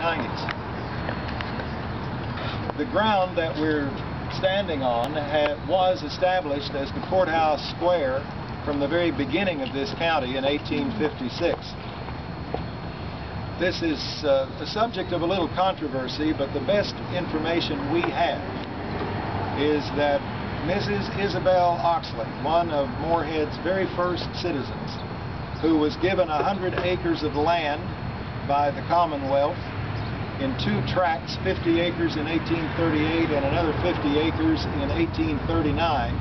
1890s. The ground that we're standing on was established as the courthouse square from the very beginning of this county in 1856. This is the subject of a little controversy, but the best information we have is that Mrs. Isabel Oxley, one of Moorhead's very first citizens, who was given 100 acres of land by the Commonwealth in 2 tracts, 50 acres in 1838 and another 50 acres in 1839,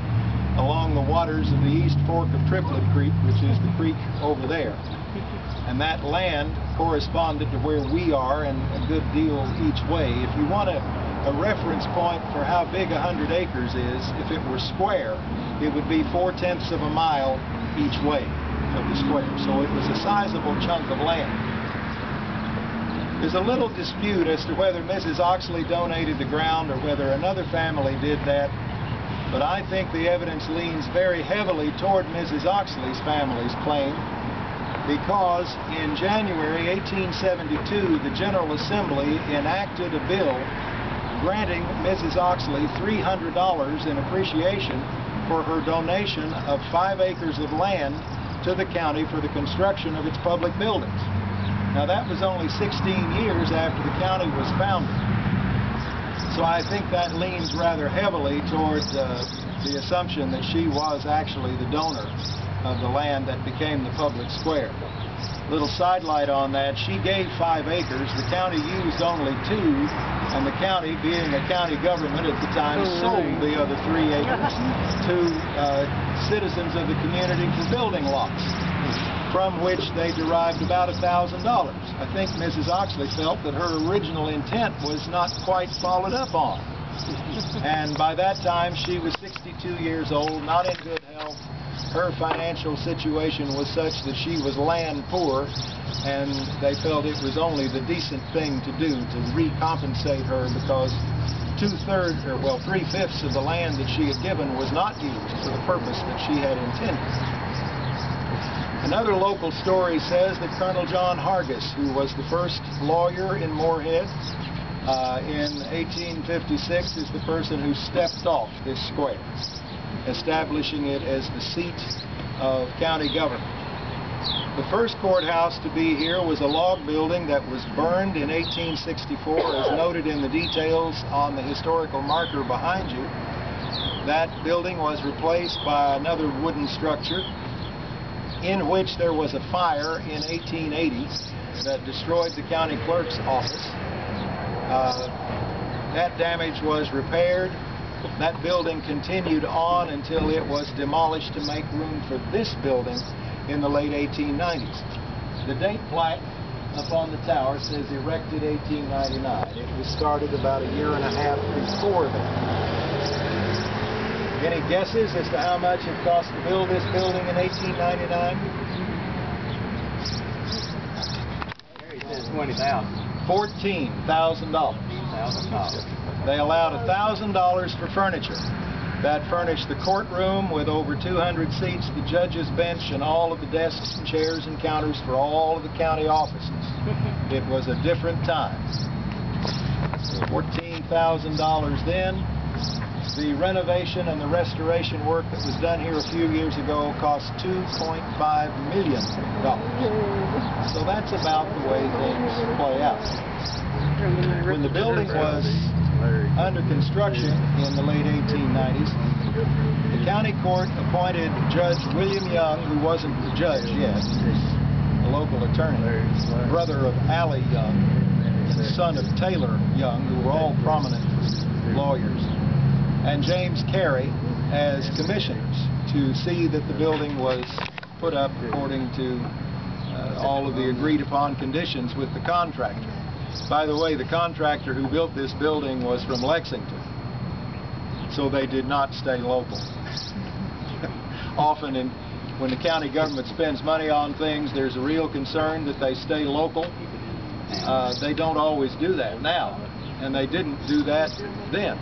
along the waters of the East Fork of Triplet Creek, which is the creek over there. And that land corresponded to where we are, and a good deal each way. If you want a reference point for how big 100 acres is, if it were square, it would be 4/10 of a mile each way of the square. So it was a sizable chunk of land. There's a little dispute as to whether Mrs. Oxley donated the ground or whether another family did that, but I think the evidence leans very heavily toward Mrs. Oxley's family's claim, because in January 1872, the General Assembly enacted a bill granting Mrs. Oxley $300 in appreciation for her donation of 5 acres of land to the county for the construction of its public buildings. Now, that was only 16 years after the county was founded. So I think that leans rather heavily toward the assumption that she was actually the donor of the land that became the public square. Little sidelight on that, she gave 5 acres, the county used only 2, and the county, being a county government at the time, sold the other 3 acres to citizens of the community for building lots, from which they derived about $1,000. I think Mrs. Oxley felt that her original intent was not quite followed up on. And by that time, she was 62 years old, not in good health. Her financial situation was such that she was land poor, and they felt it was only the decent thing to do to recompensate her, because 3/5 of the land that she had given was not used for the purpose that she had intended. Another local story says that Colonel John Hargis, who was the first lawyer in Moorhead in 1856, is the person who stepped off this square, establishing it as the seat of county government. The first courthouse to be here was a log building that was burned in 1864, as noted in the details on the historical marker behind you. That building was replaced by another wooden structure in which there was a fire in 1880 that destroyed the county clerk's office. That damage was repaired. That building continued on until it was demolished to make room for this building in the late 1890s. The date plaque up on the tower says erected 1899. It was started about a year and a half before that. Any guesses as to how much it cost to build this building in 1899? There he says $20,000. $14,000. They allowed $1,000 for furniture. That furnished the courtroom with over 200 seats, the judge's bench, and all of the desks and chairs and counters for all of the county offices. It was a different time. So $14,000 then. The renovation and the restoration work that was done here a few years ago cost $2.5 million. So that's about the way things play out. When the building was under construction in the late 1890s, the county court appointed Judge William Young, who wasn't the judge yet, he was a local attorney, brother of Allie Young, son of Taylor Young, who were all prominent lawyers, and James Carey as commissioners to see that the building was put up according to all of the agreed upon conditions with the contractor. By the way, the contractor who built this building was from Lexington, so they did not stay local. Often when the county government spends money on things, there's a real concern that they stay local. They don't always do that now, and they didn't do that then.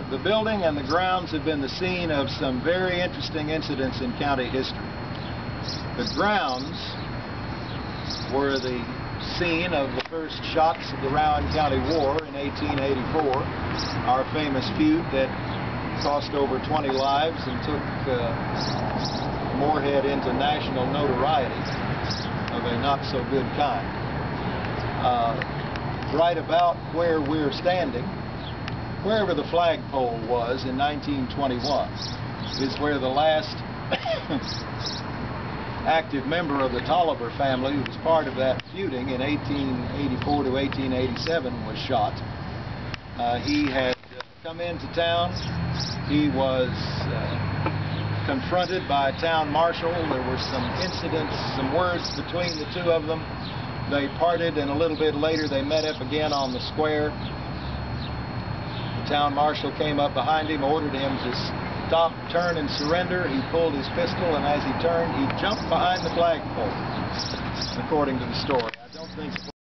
The building and the grounds have been the scene of some very interesting incidents in county history. The grounds were the scene of the first shots of the Rowan County War in 1884, our famous feud that cost over 20 lives and took Morehead into national notoriety of a not-so-good kind. Right about where we're standing, wherever the flagpole was in 1921, is where the last active member of the Tolliver family, who was part of that feuding in 1884 to 1887, was shot. He had come into town. He was confronted by a town marshal. There were some incidents, some words between the two of them. They parted, and a little bit later they met up again on the square. The town marshal came up behind him, ordered him to stop, turn, and surrender. He pulled his pistol, and as he turned, he jumped behind the flagpole, according to the story. I don't think